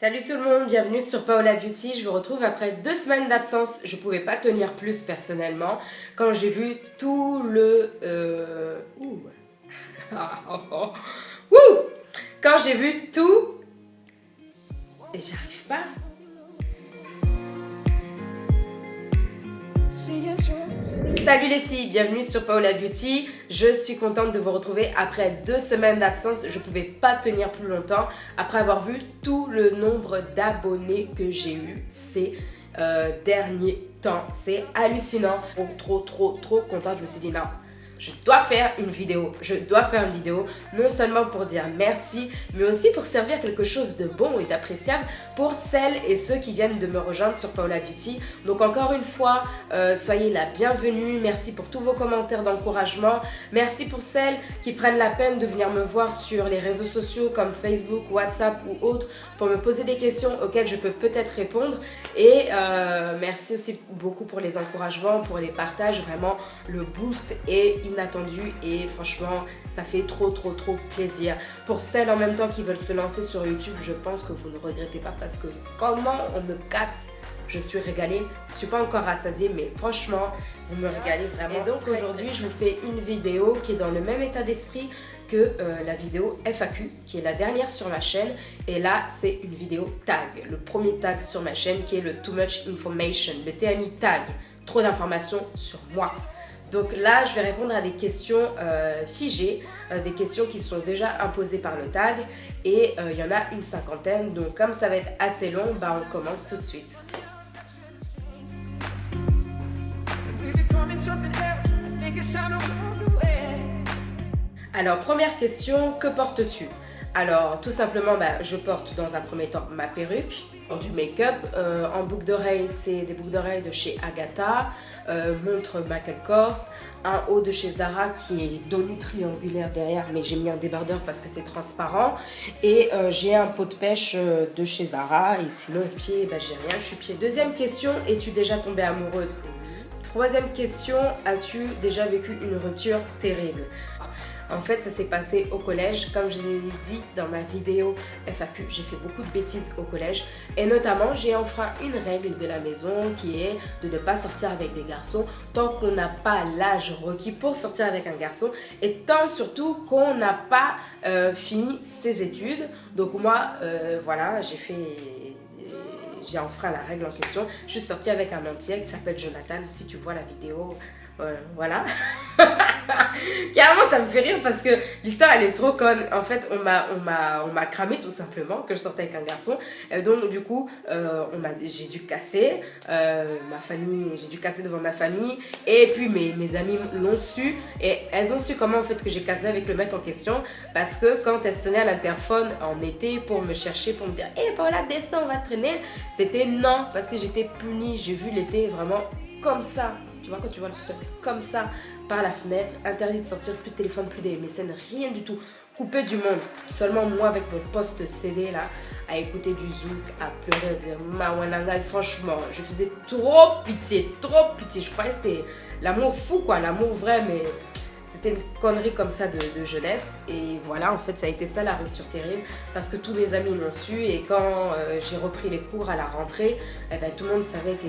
Salut tout le monde, bienvenue sur Paola Beauty. Je vous retrouve après 2 semaines d'absence. Je pouvais pas tenir plus personnellement quand j'ai vu tout le... Quand j'ai vu tout... Et j'arrive pas. Salut les filles, bienvenue sur Paola Beauty. Je suis contente de vous retrouver après 2 semaines d'absence. Je pouvais pas tenir plus longtemps après avoir vu tout le nombre d'abonnés que j'ai eu ces derniers temps. C'est hallucinant. Trop contente. Je me suis dit non, je dois faire une vidéo. Non seulement pour dire merci, mais aussi pour servir quelque chose de bon et d'appréciable pour celles et ceux qui viennent de me rejoindre sur Paola Beauty. Donc encore une fois, soyez la bienvenue. Merci pour tous vos commentaires d'encouragement. Merci pour celles qui prennent la peine de venir me voir sur les réseaux sociaux comme Facebook, WhatsApp ou autres pour me poser des questions auxquelles je peux peut-être répondre. Et merci aussi beaucoup pour les encouragements, pour les partages. Vraiment, le boost est inattendu et franchement ça fait trop plaisir. Pour celles en même temps qui veulent se lancer sur YouTube, je pense que vous ne regrettez pas parce que comment on me gâte, je suis régalée. Je suis pas encore rassasiée mais franchement vous me régalez vraiment. Et donc aujourd'hui je vous fais une vidéo qui est dans le même état d'esprit que la vidéo FAQ qui est la dernière sur ma chaîne, et là c'est une vidéo tag, le premier tag sur ma chaîne qui est le Too Much Information, le TMI tag, trop d'informations sur moi. Donc là, je vais répondre à des questions figées, des questions qui sont déjà imposées par le tag. Et il y en a une cinquantaine. Donc comme ça va être assez long, bah on commence tout de suite. Alors première question, que portes-tu? Alors tout simplement, je porte dans un premier temps ma perruque, du make-up, en boucle d'oreille, c'est des boucles d'oreilles de chez Agatha, montre Michael Kors, un haut de chez Zara qui est donné triangulaire derrière, mais j'ai mis un débardeur parce que c'est transparent, et j'ai un pot de pêche de chez Zara, et sinon au pied, j'ai rien, je suis pied. Deuxième question, es-tu déjà tombée amoureuse? Troisième question, as-tu déjà vécu une rupture terrible? En fait, ça s'est passé au collège. Comme je vous ai dit dans ma vidéo FAQ, j'ai fait beaucoup de bêtises au collège. Et notamment, j'ai enfreint une règle de la maison qui est de ne pas sortir avec des garçons tant qu'on n'a pas l'âge requis pour sortir avec un garçon. Et tant surtout qu'on n'a pas fini ses études. Donc moi, voilà, j'ai enfreint la règle en question. Je suis sortie avec un entier qui s'appelle Jonathan. Si tu vois la vidéo, voilà. Carrément, ça me fait rire parce que l'histoire elle est trop conne. En fait, on m'a cramé tout simplement que je sortais avec un garçon. Donc du coup, j'ai dû casser j'ai dû casser devant ma famille. Et puis mes amies l'ont su et elles ont su comment en fait que j'ai cassé avec le mec en question, parce que quand elles sonnaient à l'interphone en été pour me chercher, pour me dire hey Paola, descends, on va traîner, c'était non, parce que j'étais punie. J'ai vu l'été vraiment comme ça. Tu vois, quand tu vois le sol comme ça par la fenêtre, interdit de sortir, plus de téléphone, plus des MSN, rien du tout, coupé du monde. Seulement moi avec mon poste CD là, à écouter du zouk, à pleurer, à dire Mawananga. Franchement, je faisais trop pitié. Je croyais que c'était l'amour fou quoi, l'amour vrai, mais c'était une connerie comme ça de jeunesse. Et voilà, en fait, ça a été ça la rupture terrible, parce que tous mes amis l'ont su. Et quand j'ai repris les cours à la rentrée, tout le monde savait que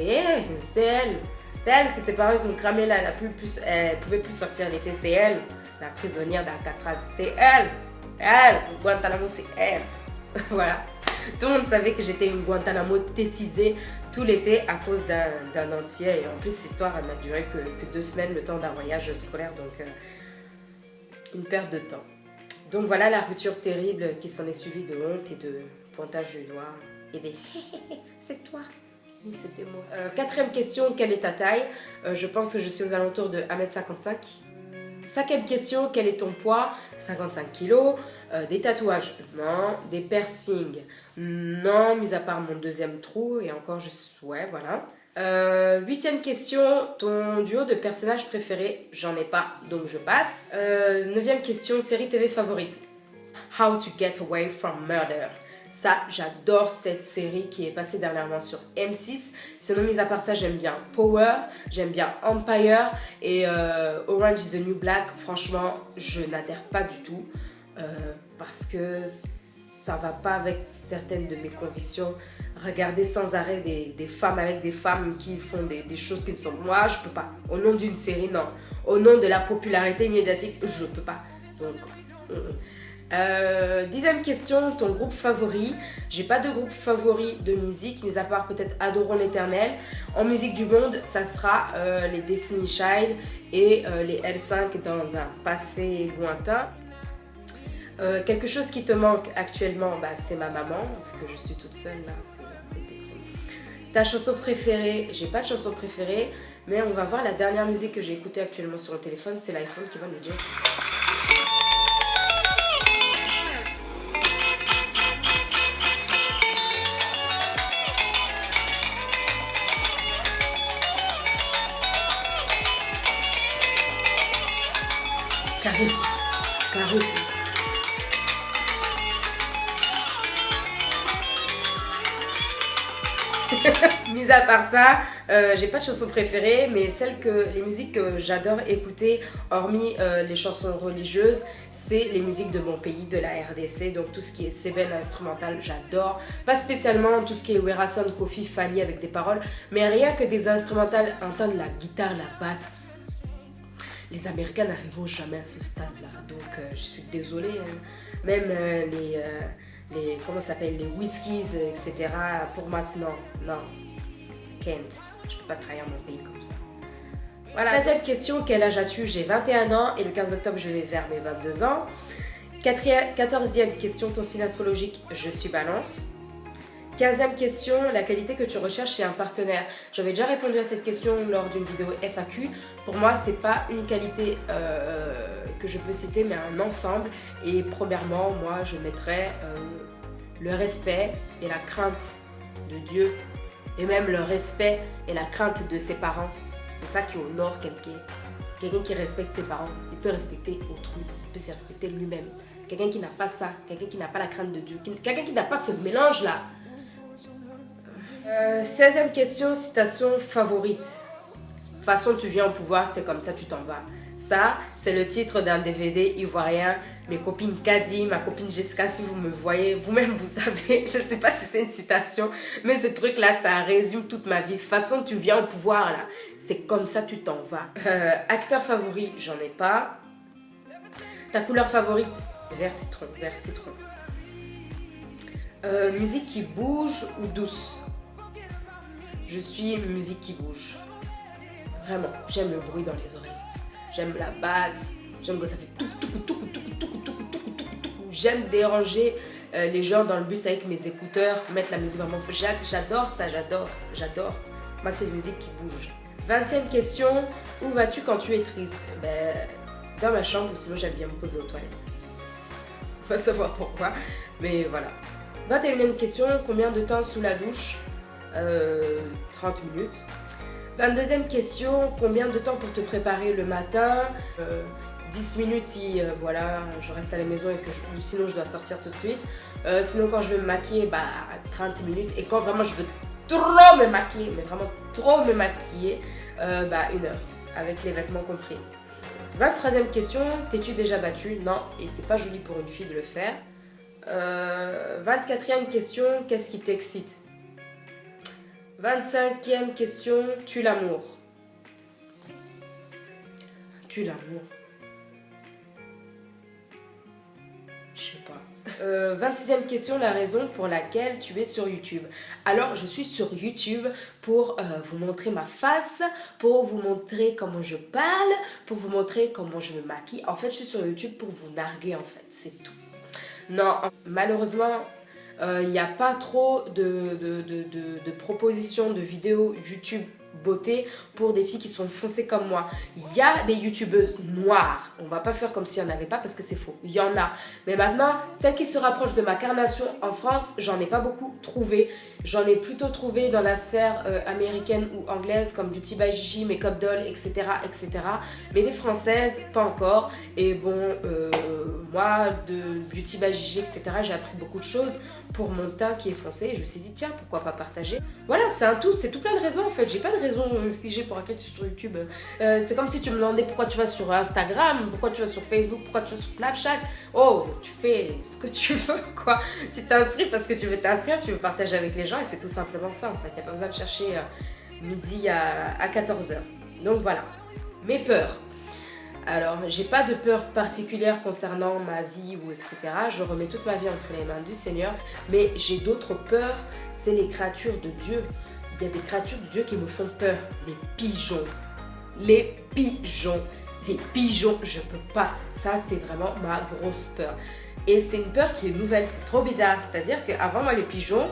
c'est elle. C'est elle que ses parents ont cramé là, elle pouvait plus sortir l'été, c'est elle, la prisonnière d'Alcatraz, c'est elle, Guantanamo c'est elle, voilà. Tout le monde savait que j'étais une Guantanamo tétisée tout l'été à cause d'un entier, et en plus l'histoire elle n'a duré que 2 semaines, le temps d'un voyage scolaire, donc une perte de temps. Donc voilà la rupture terrible qui s'en est suivie de honte et de pointage du doigt et des c'est toi. C'était moi. Quatrième question, quelle est ta taille? Je pense que je suis aux alentours de 1m55. Cinquième question, quel est ton poids? 55 kg. Des tatouages? Non. Des piercings? Non, mis à part mon deuxième trou. Et encore, ouais, voilà. Huitième question, ton duo de personnages préférés? J'en ai pas, donc je passe. Neuvième question, série TV favorite? How to Get Away from Murder. Ça, j'adore cette série qui est passée dernièrement sur M6. Sinon, mis à part ça, j'aime bien Power, j'aime bien Empire et Orange is the New Black. Franchement, je n'adhère pas du tout parce que ça va pas avec certaines de mes convictions. Regarder sans arrêt des femmes avec des femmes qui font des choses qui ne sont... Moi, je peux pas. Au nom d'une série, non. Au nom de la popularité médiatique, je peux pas. Donc... 10e question, ton groupe favori. J'ai pas de groupe favori de musique, mis à part peut-être Adorons l'Éternel. En musique du monde, ça sera les Destiny Child et les L5 dans un passé lointain. Quelque chose qui te manque actuellement, bah, c'est ma maman, vu que je suis toute seule là. Ta chanson préférée, j'ai pas de chanson préférée, mais on va voir la dernière musique que j'ai écoutée actuellement sur mon téléphone, c'est l'iPhone qui va nous dire. Caresse, caresse. Mis à part ça, j'ai pas de chanson préférée, mais les musiques que j'adore écouter, hormis les chansons religieuses, c'est les musiques de mon pays, de la RDC. Donc tout ce qui est Seven instrumental, j'adore. Pas spécialement tout ce qui est Werason, Kofi, Fally avec des paroles, mais rien que des instrumentales, entendre la guitare, la basse. Les Américains n'arriveront jamais à ce stade-là, donc je suis désolée. Hein. Même comment ça s'appelle, les whiskies, etc. Pour moi, non, can't. Je peux pas trahir mon pays comme ça. Voilà. 13e question, quel âge as-tu? J'ai 21 ans et le 15 octobre, je vais vers mes 22 ans. 14e question, ton signe astrologique, je suis Balance. 15e question, la qualité que tu recherches chez un partenaire. J'avais déjà répondu à cette question lors d'une vidéo FAQ. Pour moi, c'est pas une qualité que je peux citer, mais un ensemble. Et premièrement, moi, je mettrais le respect et la crainte de Dieu. Et même le respect et la crainte de ses parents. C'est ça qui honore quelqu'un. Quelqu'un qui respecte ses parents, il peut respecter autrui, il peut se respecter lui-même. Quelqu'un qui n'a pas ça, quelqu'un qui n'a pas la crainte de Dieu, quelqu'un qui n'a pas ce mélange-là. 16e question, citation favorite. De toute façon, tu viens au pouvoir, c'est comme ça, tu t'en vas. Ça, c'est le titre d'un DVD ivoirien. Mes copines Kadi, ma copine Jessica, si vous me voyez, vous-même vous savez, je ne sais pas si c'est une citation, mais ce truc-là, ça résume toute ma vie. De toute façon, tu viens au pouvoir, là. C'est comme ça, tu t'en vas. Acteur favori, j'en ai pas. Ta couleur favorite? Vert citron, vert citron. Musique qui bouge ou douce? Je suis musique qui bouge. Vraiment, j'aime le bruit dans les oreilles. J'aime la basse. J'aime que ça fait tout. J'aime déranger les gens dans le bus avec mes écouteurs, mettre la musique vraiment forte. J'adore ça, j'adore. Moi, c'est une musique qui bouge. 20e question, où vas-tu quand tu es triste? Dans ma chambre, ou sinon j'aime bien me poser aux toilettes. Faut savoir pourquoi, mais voilà. 21e question, combien de temps sous la douche? 30 minutes. 22e question, combien de temps pour te préparer le matin? 10 minutes si voilà, je reste à la maison et que sinon je dois sortir tout de suite. Sinon quand je veux me maquiller, 30 minutes. Et quand vraiment je veux trop me maquiller, mais vraiment trop me maquiller, 1 heure, avec les vêtements compris. 23e question, t'es-tu déjà battue? Non, et c'est pas joli pour une fille de le faire. 24e question, qu'est-ce qui t'excite? 25e question, tue l'amour. Tue l'amour. Je sais pas. 26e question, la raison pour laquelle tu es sur YouTube. Alors, je suis sur YouTube pour vous montrer ma face, pour vous montrer comment je parle, pour vous montrer comment je me maquille. En fait, je suis sur YouTube pour vous narguer, en fait, c'est tout. Non, malheureusement, il n'y a pas trop de propositions de vidéos YouTube beauté pour des filles qui sont foncées comme moi. Il y a des youtubeuses noires, on va pas faire comme s'il n'y en avait pas parce que c'est faux, il y en a. Mais maintenant, celles qui se rapprochent de ma carnation en France, j'en ai pas beaucoup trouvé. J'en ai plutôt trouvé dans la sphère américaine ou anglaise comme Beauty by Gigi, Make Up Doll, etc., etc. Mais des françaises, pas encore. Et bon, moi, de Beauty by Gigi, etc., j'ai appris beaucoup de choses. pour mon teint qui est foncé. Et je me suis dit, tiens, pourquoi pas partager. Voilà, c'est tout plein de raisons en fait. J'ai pas de raison figée pour laquelle tu es sur YouTube. C'est comme si tu me demandais pourquoi tu vas sur Instagram, pourquoi tu vas sur Facebook, pourquoi tu vas sur Snapchat. Oh, tu fais ce que tu veux, quoi. Tu t'inscris parce que tu veux t'inscrire, tu veux partager avec les gens et c'est tout simplement ça en fait. Il n'y a pas besoin de chercher midi à 14h. Donc voilà, mes peurs. Alors, j'ai pas de peur particulière concernant ma vie ou etc. Je remets toute ma vie entre les mains du Seigneur. Mais j'ai d'autres peurs, c'est les créatures de Dieu. Il y a des créatures de Dieu qui me font peur. Les pigeons. Les pigeons. Les pigeons, je peux pas. Ça, c'est vraiment ma grosse peur. Et c'est une peur qui est nouvelle, c'est trop bizarre. C'est-à-dire qu'avant, moi, les pigeons,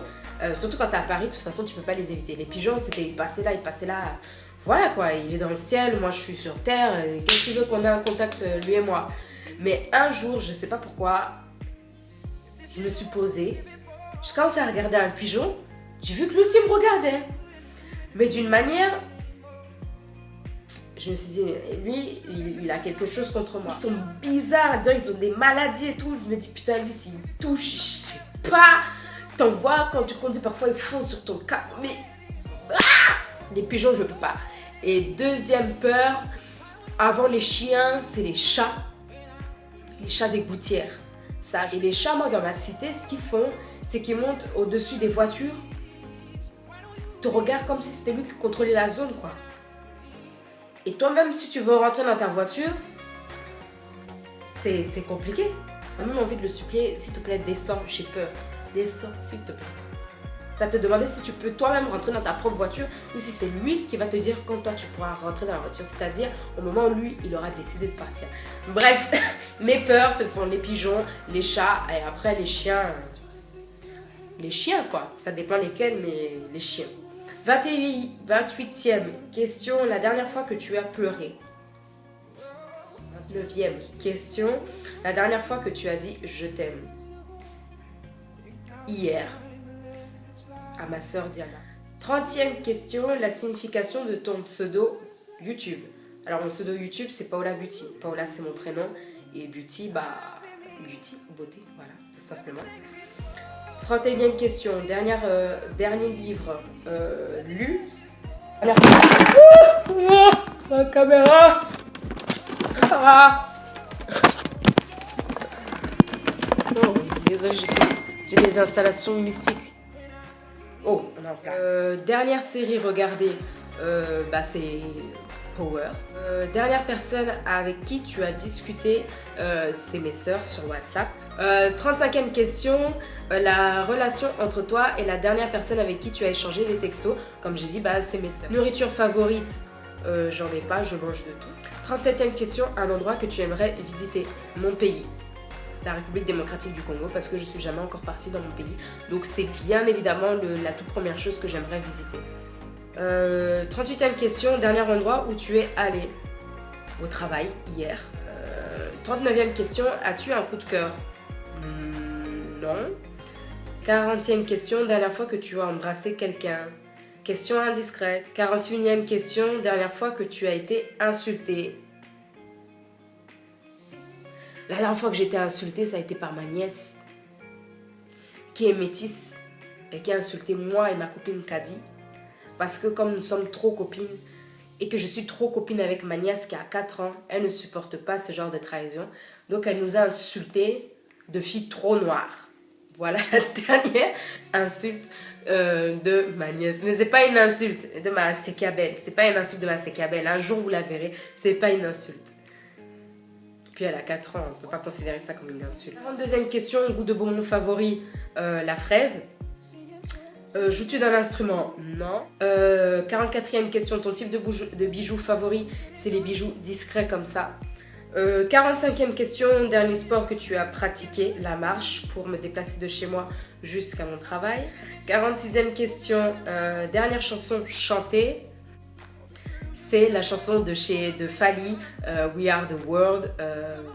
surtout quand t'es à Paris, de toute façon, tu peux pas les éviter. Les pigeons, c'était ils passaient là. Voilà quoi, il est dans le ciel, moi je suis sur terre, qu'est-ce que tu veux qu'on ait un contact lui et moi. Mais un jour, je sais pas pourquoi, je me suis posée, je commençais à regarder un pigeon, j'ai vu que lui aussi me regardait. Mais d'une manière, je me suis dit, lui, il a quelque chose contre moi. Ils sont bizarres, ils ont des maladies et tout. Je me dis, putain, lui, s'il me touche, je sais pas. T'en vois, quand tu conduis, parfois, ils foncent sur ton cap. Mais les pigeons, je peux pas. Et deuxième peur, avant les chiens, c'est les chats. Les chats des gouttières. Ça. Et les chats, moi, dans ma cité, ce qu'ils font, c'est qu'ils montent au-dessus des voitures. Te regardent comme si c'était lui qui contrôlait la zone, quoi. Et toi-même, si tu veux rentrer dans ta voiture, c'est compliqué. Ça m'a même envie de le supplier, s'il te plaît, descends, j'ai peur. Descends, s'il te plaît. Ça te demandait si tu peux toi-même rentrer dans ta propre voiture ou si c'est lui qui va te dire quand toi tu pourras rentrer dans la voiture, c'est-à-dire au moment où lui il aura décidé de partir. Bref, mes peurs ce sont les pigeons, les chats et après les chiens. Les chiens quoi, ça dépend lesquels mais les chiens. 28e question, la dernière fois que tu as pleuré. 29e question, la dernière fois que tu as dit je t'aime. Hier. À ma sœur Diana. 30e question, la signification de ton pseudo YouTube. Alors mon pseudo YouTube c'est Paola Beauty. Paola c'est mon prénom et Beauty, beauty, beauté, voilà, tout simplement. 31e question, dernier livre lu. Ma caméra. Oh, désolé, j'ai des installations mystiques. Oh, on est en place. Dernière série regardée, c'est Power. Dernière personne avec qui tu as discuté, c'est mes sœurs sur WhatsApp. 35e question, la relation entre toi et la dernière personne avec qui tu as échangé les textos. Comme j'ai dit, c'est mes sœurs. Nourriture favorite, j'en ai pas, je mange de tout. 37e question, un endroit que tu aimerais visiter. Mon pays. La République démocratique du Congo parce que je suis jamais encore partie dans mon pays. Donc c'est bien évidemment la toute première chose que j'aimerais visiter. 38e question, dernier endroit où tu es allé. Au travail, hier. 39e question, as-tu un coup de cœur? Non. 40e question, dernière fois que tu as embrassé quelqu'un. Question indiscrète. 41e question, dernière fois que tu as été insulté. La dernière fois que j'ai été insultée, ça a été par ma nièce, qui est métisse, et qui a insulté moi et ma copine Kadi. Parce que comme nous sommes trop copines, et que je suis trop copine avec ma nièce qui a 4 ans, elle ne supporte pas ce genre de trahison. Donc elle nous a insultés de filles trop noires. Voilà la dernière insulte de ma nièce. Mais c'est pas une insulte de ma sécabelle. C'est pas une insulte de ma sécabelle. Un jour vous la verrez, c'est pas une insulte. Puis elle a 4 ans, on ne peut pas considérer ça comme une insulte. 42e question, goût de bonbon favori, la fraise. Joues-tu d'un instrument? Non. 44e question, ton type de bijoux favori, c'est les bijoux discrets comme ça. 45e question, dernier sport que tu as pratiqué, la marche pour me déplacer de chez moi jusqu'à mon travail. 46e question, dernière chanson chantée. C'est la chanson de Fally, We Are The World,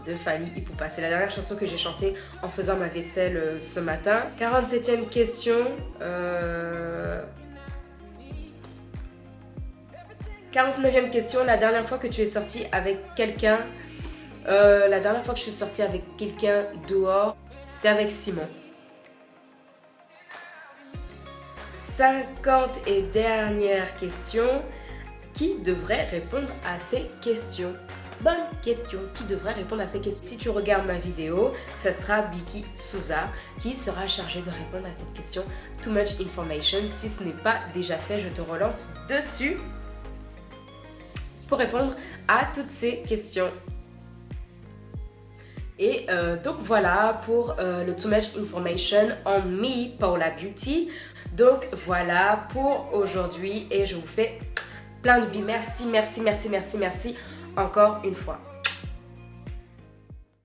de Fally Ipupa. C'est la dernière chanson que j'ai chantée en faisant ma vaisselle ce matin. 47e question. 49e question. La dernière fois que tu es sortie avec quelqu'un, la dernière fois que je suis sortie avec quelqu'un dehors, c'était avec Simon. 50 et dernière question. Qui devrait répondre à ces questions? Bonne question, qui devrait répondre à ces questions? Si tu regardes ma vidéo, ce sera Biki Souza qui sera chargé de répondre à cette question. Too much information. Si ce n'est pas déjà fait, je te relance dessus pour répondre à toutes ces questions. Et donc voilà pour le Too Much Information on Me, Paula Beauty. Donc voilà pour aujourd'hui et je vous fais plein de bisous. Merci encore une fois.